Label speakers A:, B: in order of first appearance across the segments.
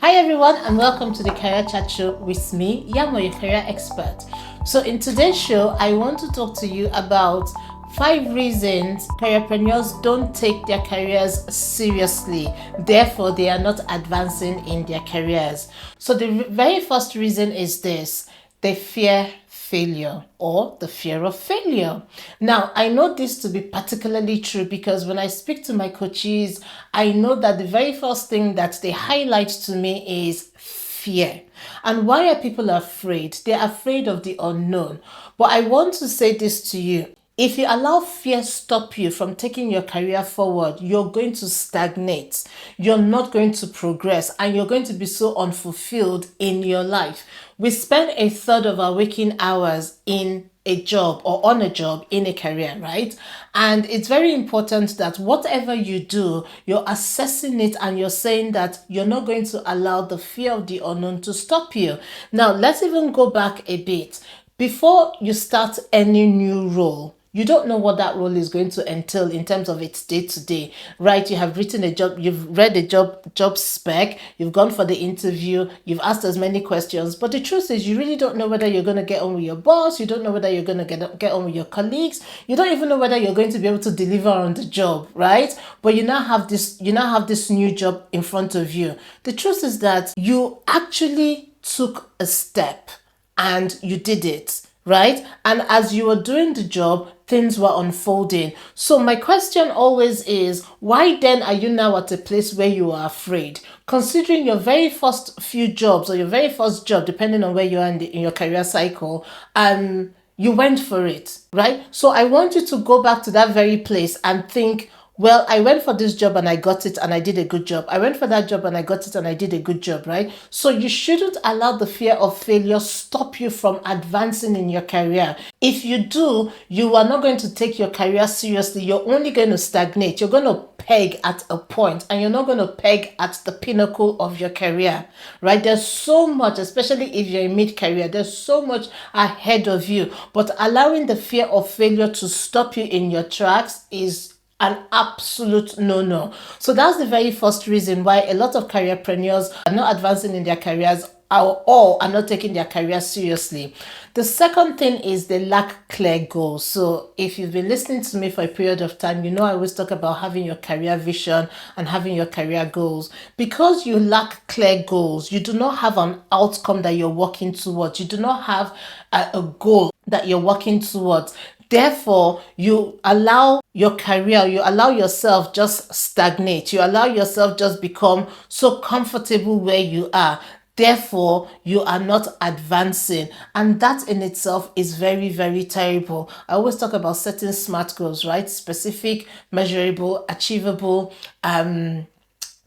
A: Hi everyone, and welcome to the Career Chat Show with me, Yanmo, your career expert. So in today's show, I want to talk to you about 5 reasons careerpreneurs don't take their careers seriously. Therefore, they are not advancing in their careers. So the very first reason is this: they fear failure or the fear of failure. Now, I know this to be particularly true because when I speak to my coaches, I know that the very first thing that they highlight to me is fear. And why are people afraid? They're afraid of the unknown. But I want to say this to you. If you allow fear stop you from taking your career forward, you're going to stagnate. You're not going to progress and you're going to be so unfulfilled in your life. We spend a third of our waking hours in a job or on a job in a career, right? And it's very important that whatever you do, you're assessing it and you're saying that you're not going to allow the fear of the unknown to stop you. Now, let's even go back a bit. Before you start any new role, you don't know what that role is going to entail in terms of its day-to-day, right? You have written a job, you've read a job spec, you've gone for the interview, you've asked as many questions, but the truth is you really don't know whether you're going to get on with your boss, you don't know whether you're going to get on with your colleagues, you don't even know whether you're going to be able to deliver on the job, right? But you now have this new job in front of you. The truth is that you actually took a step and you did it, right? And as you were doing the job, things were unfolding. So my question always is, why then are you now at a place where you are afraid? Considering your very first few jobs or your very first job, depending on where you are in your career cycle, you went for it, right? So I want you to go back to that very place and think, well, I went for this job and I got it and I did a good job. I went for that job and I got it and I did a good job, right? So you shouldn't allow the fear of failure stop you from advancing in your career. If you do, you are not going to take your career seriously. You're only going to stagnate. You're going to peg at a point and you're not going to peg at the pinnacle of your career, right? There's so much, especially if you're in mid-career, there's so much ahead of you. But allowing the fear of failure to stop you in your tracks is an absolute no-no. So that's the very first reason why a lot of careerpreneurs are not advancing in their careers or are not taking their career seriously. The second thing is they lack clear goals. So if you've been listening to me for a period of time, you know I always talk about having your career vision and having your career goals. Because you lack clear goals, you do not have an outcome that you're working towards. You do not have a goal that you're working towards. Therefore, you allow your career, you allow yourself just stagnate. You allow yourself just become so comfortable where you are. Therefore, you are not advancing. And that in itself is very, very terrible. I always talk about setting SMART goals, right? Specific, measurable, achievable,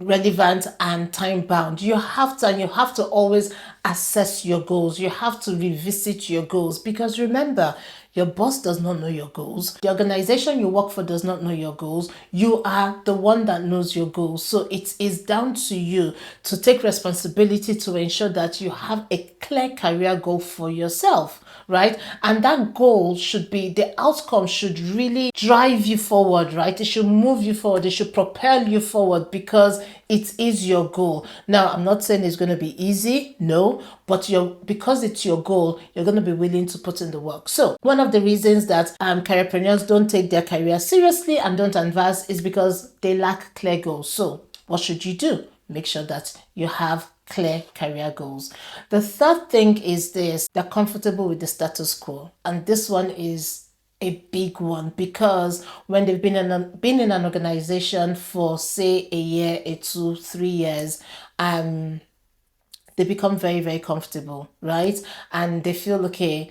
A: relevant and time bound. You have to always assess your goals. You have to revisit your goals because remember, your boss does not know your goals. The organization you work for does not know your goals. You are the one that knows your goals. So it is down to you to take responsibility to ensure that you have a clear career goal for yourself, right? And that goal should be, the outcome should really drive you forward, right? It should move you forward. It should propel you forward because it is your goal. Now, I'm not saying it's going to be easy, no, but because it's your goal, you're going to be willing to put in the work. So one of the reasons that careerpreneurs don't take their career seriously and don't advance is because they lack clear goals. So what should you do? Make sure that you have clear career goals. The third thing is this: they're comfortable with the status quo. And this one is a big one because when they've been in an organization for say a year, 2, 3 years, they become very, very comfortable, right? And they feel, okay,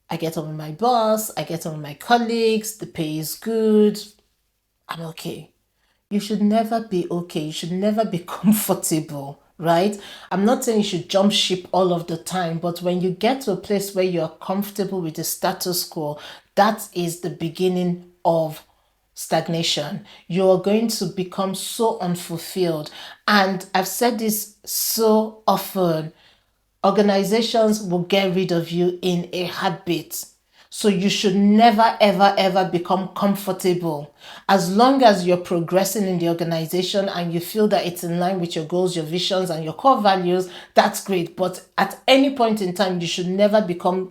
A: I get on with my boss, I get on with my colleagues, the pay is good, I'm okay. You should never be okay. You should never be comfortable, right? I'm not saying you should jump ship all of the time, but when you get to a place where you're comfortable with the status quo, that is the beginning of stagnation. You're going to become so unfulfilled. And I've said this so often, organizations will get rid of you in a heartbeat. So you should never, ever, ever become comfortable. As long as you're progressing in the organization and you feel that it's in line with your goals, your visions, and your core values, that's great. But at any point in time, you should never become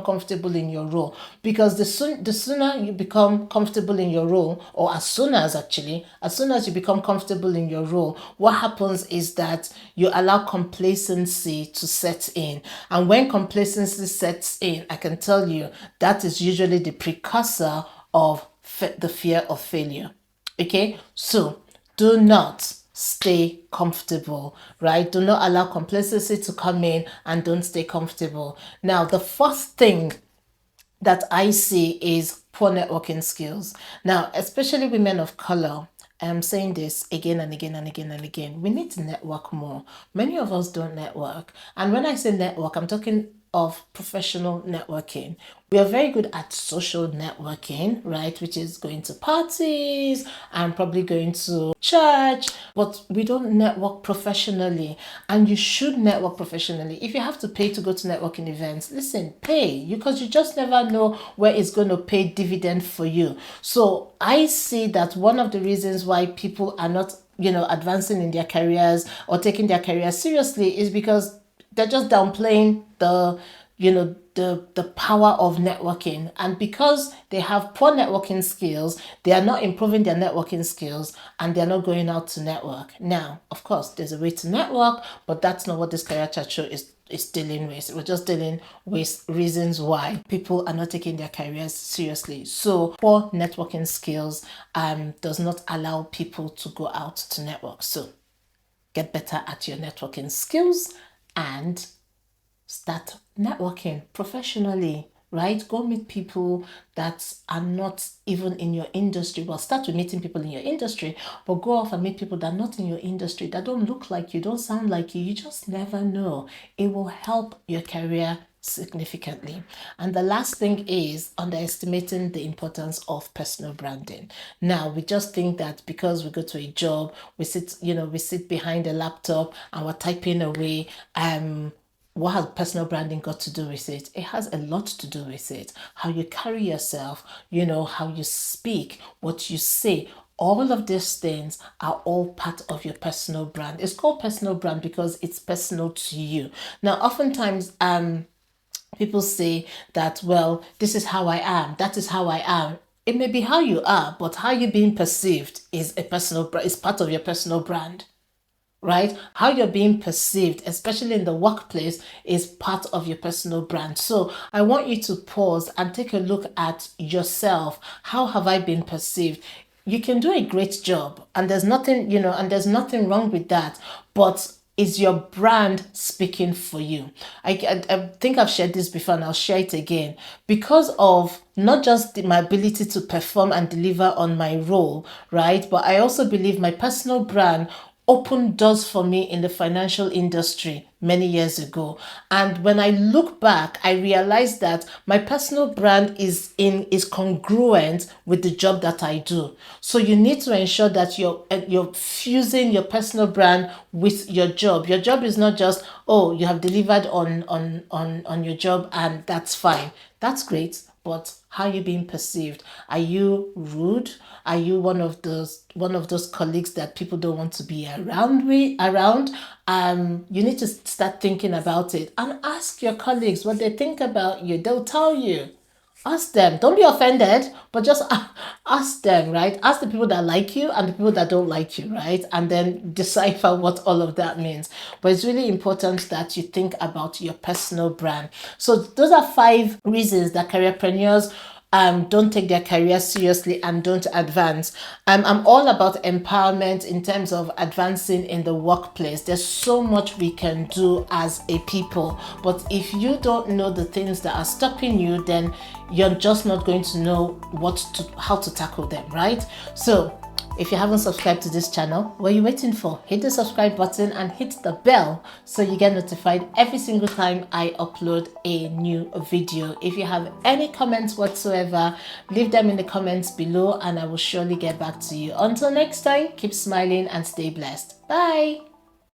A: comfortable in your role, because the sooner you become comfortable in your role, or as soon as you become comfortable in your role, what happens is that you allow complacency to set in. And when complacency sets in, I can tell you that is usually the precursor of the fear of failure. Okay, so do not stay comfortable, right? Do not allow complacency to come in, and don't stay comfortable. Now, the first thing that I see is poor networking skills. Now, especially women of color, I'm saying this again and again and again and again. We need to network more. Many of us don't network. And when I say network, I'm talking of professional networking. We are very good at social networking, right? Which is going to parties and probably going to church, but we don't network professionally. And you should network professionally. If you have to pay to go to networking events, listen, pay, because you just never know where it's going to pay dividend for you. So I see that one of the reasons why people are not, advancing in their careers or taking their careers seriously is because they're just downplaying the power of networking. And because they have poor networking skills, they are not improving their networking skills, and they're not going out to network. Now, of course, there's a way to network, but that's not what this career chat show is dealing with. We're just dealing with reasons why people are not taking their careers seriously. So poor networking skills does not allow people to go out to network. So get better at your networking skills and start networking professionally, right? Go meet people that are not even in your industry. Well, start with meeting people in your industry, but go off and meet people that are not in your industry, that don't look like you, don't sound like you. You just never know. It will help your career significantly. And the last thing is underestimating the importance of personal branding. Now, we just think that because we go to a job, we sit behind a laptop and we're typing away. What has personal branding got to do with it? It has a lot to do with it. How you carry yourself, how you speak, what you say. All of these things are all part of your personal brand. It's called personal brand because it's personal to you. Now, oftentimes, people say that, well, this is how I am, that is how I am. It may be how you are, but how you're being perceived is part of your personal brand. Right? How you're being perceived, especially in the workplace, is part of your personal brand. So I want you to pause and take a look at yourself. How have I been perceived? You can do a great job, and there's nothing wrong with that. But is your brand speaking for you? I think I've shared this before, and I'll share it again. Because of not just my ability to perform and deliver on my role, right? But I also believe my personal brand opened doors for me in the financial industry many years ago. And when I look back, I realized that my personal brand is congruent with the job that I do. So you need to ensure that you're fusing your personal brand with your job. Your job is not just, oh, you have delivered on your job and that's fine. That's great. But how are you being perceived? Are you rude? Are you one of those colleagues that people don't want to be around? You need to start thinking about it and ask your colleagues what they think about you. They'll tell you. Ask them. Don't be offended, but just ask them, right? Ask the people that like you and the people that don't like you, right? And then decipher what all of that means. But it's really important that you think about your personal brand. So those are 5 reasons that careerpreneurs don't take their career seriously and don't advance. I'm all about empowerment in terms of advancing in the workplace. There's so much we can do as a people, but if you don't know the things that are stopping you, then you're just not going to know how to tackle them, right? So if you haven't subscribed to this channel, what are you waiting for? Hit the subscribe button and hit the bell so you get notified every single time I upload a new video. If you have any comments whatsoever, leave them in the comments below and I will surely get back to you. Until next time, keep smiling and stay blessed. Bye.